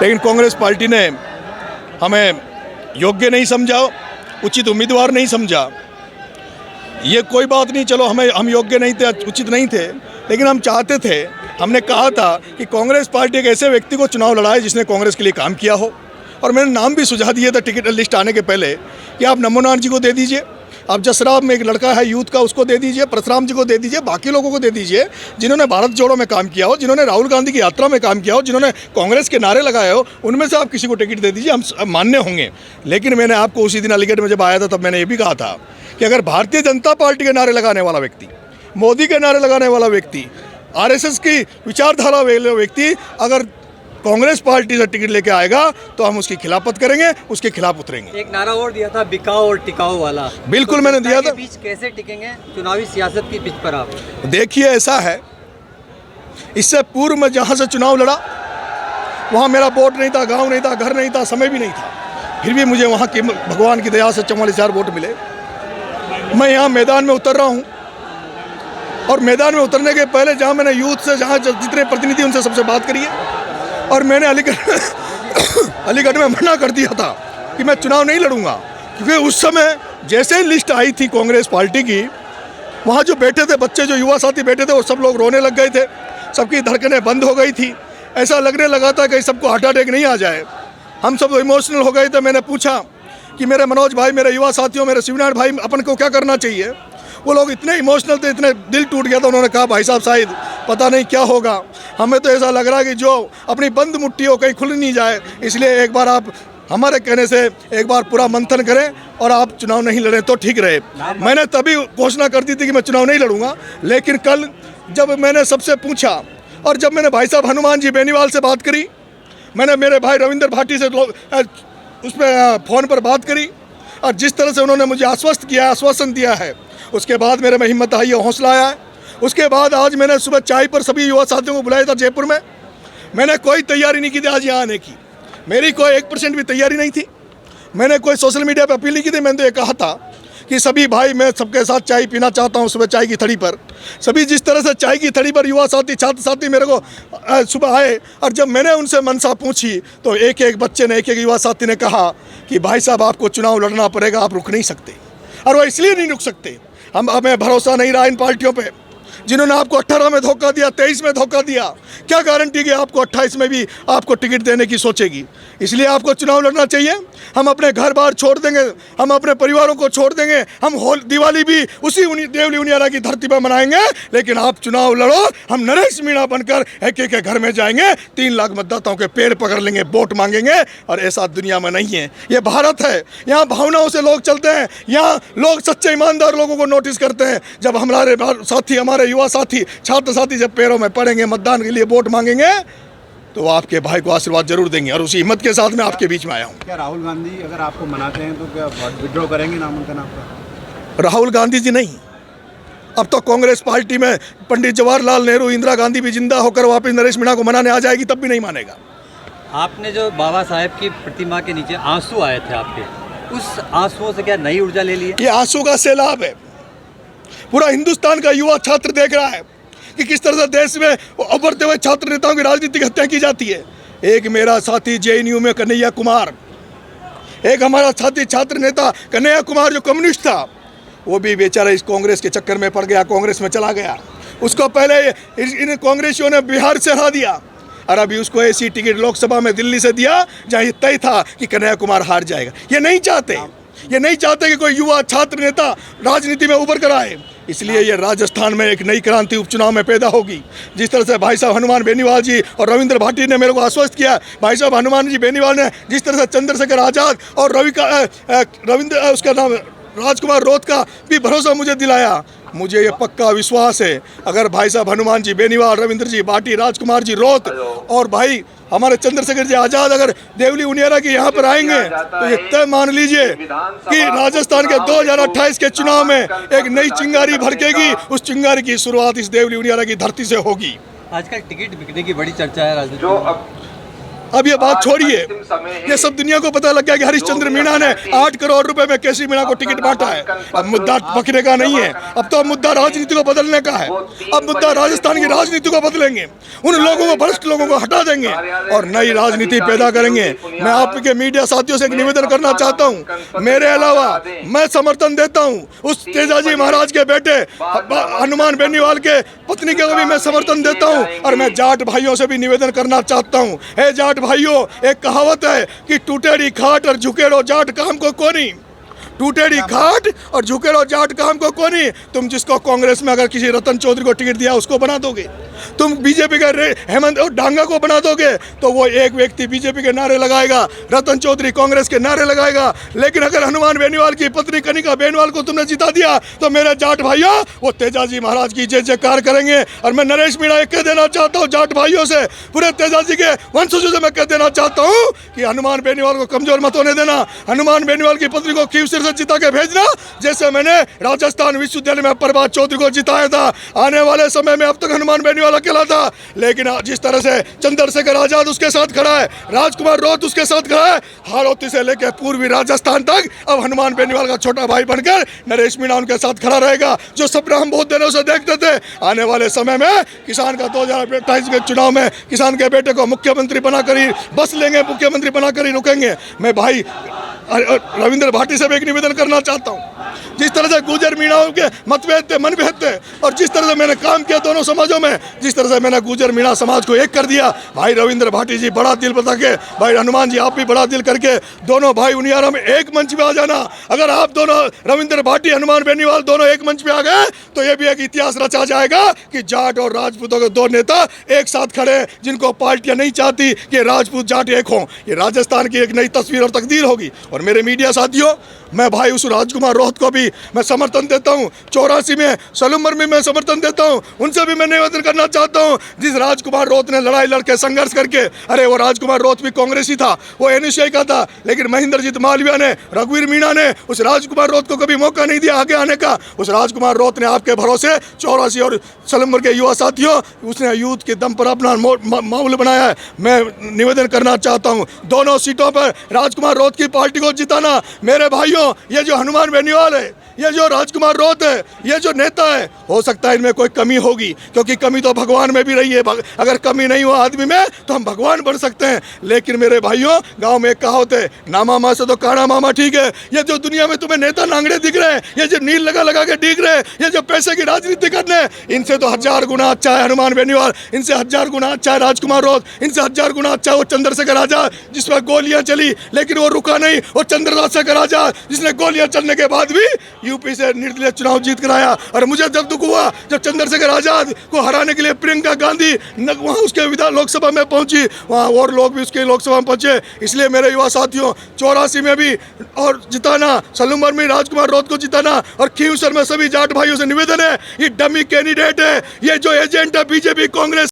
लेकिन कांग्रेस पार्टी ने हमें योग्य नहीं समझा, उचित उम्मीदवार नहीं समझा। ये कोई बात नहीं, चलो हम योग्य नहीं थे, उचित नहीं थे, लेकिन हम चाहते थे, हमने कहा था कि कांग्रेस पार्टी एक ऐसे व्यक्ति को चुनाव लड़ाए जिसने कांग्रेस के लिए काम किया हो। और मैंने नाम भी सुझाव दिए थे टिकट लिस्ट आने के पहले कि आप नमोनाथ जी को दे दीजिए, आप जसराब में एक लड़का है यूथ का, उसको दे दीजिए, परशुराम जी को दे दीजिए, बाकी लोगों को दे दीजिए जिन्होंने भारत जोड़ो में काम किया हो, जिन्होंने राहुल गांधी की यात्रा में काम किया हो, जिन्होंने कांग्रेस के नारे लगाए हो, उनमें से आप किसी को टिकट दे दीजिए, हम मान्य होंगे। लेकिन मैंने आपको उसी दिन अलीगढ़ में जब आया था तब मैंने ये भी कहा था कि अगर भारतीय जनता पार्टी के नारे लगाने वाला व्यक्ति, मोदी के नारे लगाने वाला व्यक्ति, आरएसएस की विचारधारा वाला व्यक्ति अगर कांग्रेस पार्टी से टिकट लेके आएगा तो हम उसकी खिलाफत करेंगे, उसके खिलाफ उतरेंगे। एक नारा और दिया था, बिकाऊ और टिकाऊ वाला। बिल्कुल, मैंने दिया था। बीच कैसे टिकेंगे चुनावी सियासत की पिच पर आप? देखिए, ऐसा है, इससे पूर्व में जहाँ से चुनाव लड़ा वहाँ मेरा वोट नहीं था, गांव नहीं था, घर नहीं था, समय भी नहीं था, फिर भी मुझे वहाँ की भगवान की दया से 44,000 वोट मिले। मैं यहाँ मैदान में उतर रहा हूँ और मैदान में उतरने के पहले जहाँ मैंने यूथ से, जहाँ जितने प्रतिनिधि उनसे सबसे बात करी है, और मैंने अलीगढ़ में मना कर दिया था कि मैं चुनाव नहीं लड़ूंगा, क्योंकि उस समय जैसे ही लिस्ट आई थी कांग्रेस पार्टी की, वहाँ जो बैठे थे बच्चे, जो युवा साथी बैठे थे, वो सब लोग रोने लग गए थे, सबकी धड़कनें बंद हो गई थी, ऐसा लगने लगा था कि सबको हार्ट अटैक नहीं आ जाए। हम सब इमोशनल हो गए थे। मैंने पूछा कि मेरे मनोज भाई, मेरे युवा साथियों, मेरे शिवनारायण भाई, अपन को क्या करना चाहिए? वो लोग इतने इमोशनल थे, इतने दिल टूट गया था। उन्होंने कहा, भाई साहब शायद पता नहीं क्या होगा, हमें तो ऐसा लग रहा है कि जो अपनी बंद मुट्ठी हो कहीं खुल नहीं जाए, इसलिए एक बार आप हमारे कहने से एक बार पूरा मंथन करें और आप चुनाव नहीं लड़ें तो ठीक रहे। मैंने तभी घोषणा कर दी थी कि मैं चुनाव नहीं लड़ूंगा। लेकिन कल जब मैंने सबसे पूछा और जब मैंने भाई साहब हनुमान जी बेनीवाल से बात करी, मैंने मेरे भाई रविंद्र भाटी से उस पर फ़ोन पर बात करी, और जिस तरह से उन्होंने मुझे आश्वस्त किया, आश्वासन दिया है, उसके बाद मेरे में हिम्मत आई है, हौसला आया है। उसके बाद आज मैंने सुबह चाय पर सभी युवा साथियों को बुलाया था जयपुर में। मैंने कोई तैयारी नहीं की थी आज यहाँ आने की, मेरी कोई 1% भी तैयारी नहीं थी। मैंने कोई सोशल मीडिया पर अपील नहीं की थी। मैंने तो ये कहा था कि सभी भाई, मैं सबके साथ चाय पीना चाहता हूँ सुबह चाय की थड़ी पर। सभी जिस तरह से चाय की थड़ी पर युवा साथी, छात्र साथी मेरे को सुबह आए, और जब मैंने उनसे मनसा पूछी तो एक एक बच्चे ने, एक एक युवा साथी ने कहा कि भाई साहब आपको चुनाव लड़ना पड़ेगा, आप रुक नहीं सकते। और वो इसलिए नहीं रुक सकते, हमें भरोसा नहीं रहा इन पार्टियों पे जिन्होंने आपको 18 में धोखा दिया, 23 में धोखा दिया। क्या गारंटी कि आपको 28 में भी आपको टिकट देने की सोचेगी? इसलिए आपको चुनाव लड़ना चाहिए। हम अपने घर बार छोड़ देंगे, हम अपने परिवारों को छोड़ देंगे, हम दिवाली भी उसी देवली उनियारा की धरती पर मनाएंगे, लेकिन आप चुनाव लड़ो। हम नरेश मीणा बनकर एक एक के घर में जाएंगे, 3 लाख मतदाताओं के पैर पकड़ लेंगे, वोट मांगेंगे। और ऐसा दुनिया में नहीं है, ये भारत है, यहाँ भावनाओं से लोग चलते हैं, यहाँ लोग सच्चे ईमानदार लोगों को नोटिस करते हैं। जब हमारे साथी, हमारे युवा साथी, छात्र साथी जब पैरों में पड़ेंगे, मतदान के लिए वोट मांगेंगे, तो आपके भाई को आशीर्वाद जरूर देंगे। और उसी हिम्मत के साथ मैं आपके बीच में आया हूँ। क्या राहुल गांधी अगर आपको मनाते हैं तो क्या विड्रॉ करेंगे नामांकन आपका? राहुल गांधी जी नहीं, अब तो कांग्रेस पार्टी में पंडित जवाहरलाल नेहरू, इंदिरा गांधी भी जिंदा होकर वापस नरेश मीणा को मनाने आ जाएगी, तब भी नहीं मानेगा। आपने जो बाबा साहेब की प्रतिमा के नीचे आंसू आए थे आपके, उस आंसुओं से क्या नई ऊर्जा ले ली है? ये आंसू का सैलाब है। पूरा हिंदुस्तान का युवा छात्र देख रहा है कि किस तरह से देश में उभरते हुए छात्र नेताओं की राजनीतिक हत्या की जाती है। एक मेरा साथी जेएनयू में कन्हैया कुमार, एक हमारा साथी छात्र नेता कन्हैया कुमार जो कम्युनिस्ट था, वो भी बेचारा इस कांग्रेस के चक्कर में पड़ गया, कांग्रेस में चला गया। उसको पहले इन कांग्रेसियों ने बिहार से हरा दिया, और अभी उसको ऐसी टिकट लोकसभा में दिल्ली से दिया जहाँ ये तय था कि कन्हैया कुमार हार जाएगा। ये नहीं चाहते कि कोई युवा छात्र नेता राजनीति में उभर कर आए। इसलिए ये राजस्थान में एक नई क्रांति उपचुनाव में पैदा होगी। जिस तरह से भाई साहब हनुमान बेनीवाल जी और रविंद्र भाटी ने मेरे को आश्वस्त किया, भाई साहब हनुमान जी बेनीवाल ने जिस तरह से चंद्रशेखर आज़ाद और रविंद्र उसका नाम राजकुमार रोत का भी भरोसा मुझे दिलाया, मुझे ये पक्का विश्वास है अगर भाई साहब हनुमान जी बेनीवाल, रविंद्र जी भाटी, राजकुमार जी रोत और भाई हमारे चंद्रशेखर जी आज़ाद अगर देवली उनियारा के यहाँ पर आएंगे तो ये तय मान लीजिए कि राजस्थान के 2028 के चुनाव में एक नई चिंगारी भड़केगी। उस चिंगारी की शुरुआत इस देवली उनियारा की धरती से होगी। आजकल टिकट बिकने की बड़ी चर्चा है राजनीति में। अब ये बात छोड़िए, ये सब दुनिया को पता लग गया कि हरिश्चंद्र मीणा ने 8 करोड़ रुपए में केसी मीणा को टिकट बांटा है। अब मुद्दा पकड़ने का नहीं है, अब तो मुद्दा राजनीति को बदलने का है। अब मुद्दा राजस्थान की राजनीति को बदलेंगे, उन लोगों को, भ्रष्ट लोगों को हटा देंगे और नई राजनीति पैदा करेंगे। मैं आपके मीडिया साथियों से एक निवेदन करना चाहता हूँ, मेरे अलावा मैं समर्थन देता हूँ उस तेजाजी महाराज के बेटे हनुमान बेनीवाल के पत्नी को भी मैं समर्थन देता हूँ। और मैं जाट भाइयों से भी निवेदन करना चाहता हूँ, हे जाट भाइयों, एक कहावत है कि टूटेड़ी खाट और झुकेड़ो जाट काम को कोनी। टूटेड़ी खाट और झुकेड़ो जाट काम को कोनी। तुम जिसको कांग्रेस में अगर किसी रतन चौधरी को टिकट दिया उसको बना दोगे, तुम बीजेपी के हेमंत डांगा को बना दोगे तो वो एक व्यक्ति बीजेपी के नारे लगाएगा, रतन चौधरी कांग्रेस के नारे लगाएगा। लेकिन अगर हनुमान बेनीवाल की पत्नी कनिका बेनीवाल को तुमने जिता दिया तो मेरे जाट भाइयों, वो तेजाजी महाराज की जय जयकार करेंगे। और मैं नरेश मीणा कह देना चाहता हूँ जाट भाइयों से, पूरे तेजाजी के वंशजों से मैं कह देना चाहता हूँ कि हनुमान बेनीवाल को कमजोर मत होने देना। हनुमान बेनीवाल की पत्नी को खीवसर से जिता के भेजना, जैसे मैंने राजस्थान विश्वविद्यालय में प्रभात चौधरी को जिताया था। आने वाले समय में अब तक हनुमान बेनीवाल अकेला था, लेकिन जिस तरह से चंद्रशेखर आजाद उसके साथ खड़ा है, राजकुमार रोत उसके साथ खड़ा है, हाड़ौती से लेकर पूर्वी राजस्थान तक अब हनुमान बेनीवाल का छोटा भाई बनकर नरेश मीणा उनके साथ खड़ा रहेगा। जो सपना हम बहुत दिनों से देखते थे, आने वाले समय में किसान का 2028 के चुनाव में किसान के बेटे को मुख्यमंत्री बनाकर ही बस लेंगे, मुख्यमंत्री बनाकर ही रुकेंगे। मैं भाई रविंद्र भाटी से भी एक निवेदन करना चाहता हूँ, जिस तरह से गुजर मीणाओं के मतभेद थे, मनभेद थे, और जिस तरह से मैंने काम किया दोनों समाजों में, जिस तरह से मैंने गुजर मीणा समाज को एक कर दिया, भाई रविंद्र भाटी जी बड़ा दिल बता के, भाई हनुमान जी आप भी बड़ा दिल करके दोनों भाई उनियारा में एक मंच पे आ जाना। अगर आप दोनों रविंद्र भाटी हनुमान बेनीवाल दोनों एक मंच पे आ गए तो ये भी एक इतिहास रचा जाएगा कि जाट और राजपूतों के दो नेता एक साथ खड़े, जिनको पार्टियां नहीं चाहती कि राजपूत जाट एक हों। ये राजस्थान की एक नई तस्वीर और तकदीर होगी। और मेरे मीडिया साथियों, मैं भाई उस राजकुमार रोहत को भी मैं समर्थन देता हूं, 84 में सलूमर में मैं समर्थन देता हूं, उनसे भी मैं निवेदन करना चाहता हूं। जिस राजकुमार रोहत ने लड़ाई लड़के संघर्ष करके, अरे वो राजकुमार रोहत भी कांग्रेसी था, वो एनएसयूआई का था, लेकिन महेंद्रजीत मालवीय ने, रघुवीर मीणा ने उस राजकुमार रोहत को कभी मौका नहीं दिया आगे आने का। उस राजकुमार रोहत ने आपके भरोसे 84 और सलूमर के युवा साथियों, उसने यूथ के दम पर अपना माहौल बनाया है। मैं निवेदन करना चाहता हूं दोनों सीटों पर राजकुमार रोहत की पार्टी को जिताना। मेरे भाइयों, ये जो हनुमान बेनीवाल है, ये जो राजकुमार रोहत है, ये जो नेता है, हो सकता है इनमें कोई कमी होगी, क्योंकि कमी तो भगवान में भी रही है। अगर कमी नहीं हो आदमी में तो हम भगवान बन सकते हैं। लेकिन मेरे भाइयों, गांव में एक कहावत है, ना मामा से तो काना मामा ठीक है। ये जो दुनिया में तुम्हें नेता नांगड़े दिख रहे हैं, ये जो नील लगा लगा के दिख रहे हैं, ये जो पैसे की राजनीति करने, इनसे तो 1000 गुना अच्छा है हनुमान बेनीवाल, इनसे 1000 गुना अच्छा है राजकुमार रोहत, इनसे 1000 गुना अच्छा है वो चंद्रशेखर आजाद, जिसमें गोलियां चली लेकिन वो रुका नहीं। और चंद्रशेखर आजाद जिसने गोलियां चलने के बाद भी यूपी से निर्दलीय चुनाव जीत कर आया। और मुझे जब दुख हुआ जब चंद्रशेखर आजाद को हराने के लिए प्रियंका गांधी वहाँ उसके विधान लोकसभा में पहुंची, वहाँ और लोग भी उसके लोकसभा में पहुंचे। इसलिए मेरे युवा साथियों, 84 में भी और जिताना, सलूमर में राजकुमार रोहत को जिताना, और खींवसर में सभी जाट भाइयों से निवेदन है, ये डमी कैंडिडेट है, ये जो एजेंट है बीजेपी कांग्रेस